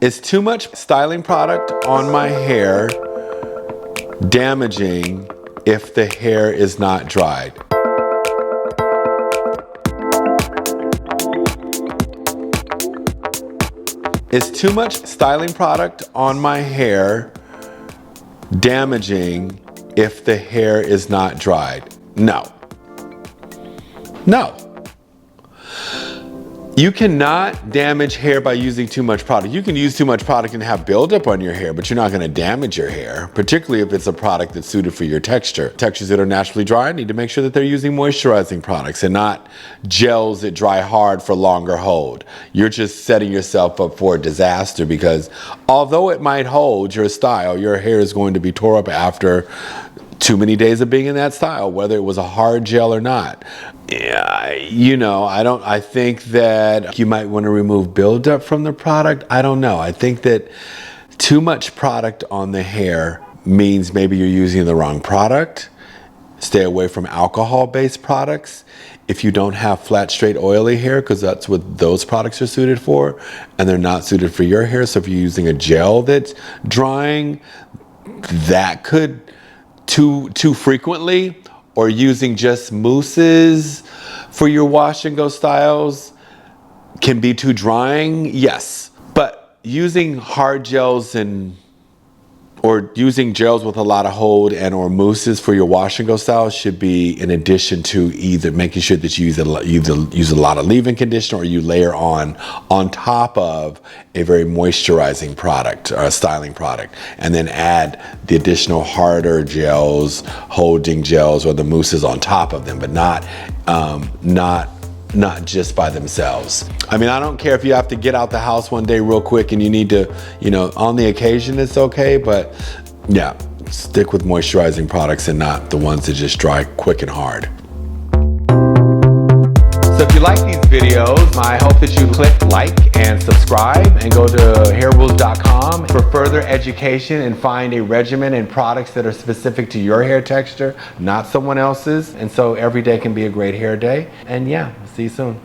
Is too much styling product on my hair damaging if the hair is not dried? Is too much styling product on my hair damaging if the hair is not dried? No. No. You cannot damage hair by using too much product. You can use too much product and have buildup on your hair, but you're not going to damage your hair, particularly if it's a product that's suited for your texture. Textures that are naturally dry need to make sure that they're using moisturizing products and not gels that dry hard for longer hold. You're just setting yourself up for a disaster because although it might hold your style, your hair is going to be tore up after too many days of being in that style, whether it was a hard gel or not. Yeah, you know, I think that you might want to remove buildup from the product. I don't know. I think that too much product on the hair means maybe you're using the wrong product. Stay away from alcohol-based products. If you don't have flat, straight, oily hair, because that's what those products are suited for, and they're not suited for your hair. So if you're using a gel that's drying, that could too frequently, or using just mousses for your wash and go styles can be too drying, yes. But using hard gels or using gels with a lot of hold and or mousses for your wash and go styles should be in addition to either making sure that you use a lot of leave-in conditioner or you layer on top of a very moisturizing product or a styling product, and then add the additional harder gels, holding gels, or the mousses on top of them, but not just by themselves. I mean, I don't care if you have to get out the house one day real quick and you need to, you know, on the occasion it's okay, but yeah, stick with moisturizing products and not the ones that just dry quick and hard. So if you like these videos, I hope that you click like and subscribe and go to hairrules.com for further education and find a regimen and products that are specific to your hair texture, not someone else's. And so every day can be a great hair day. And yeah, see you soon.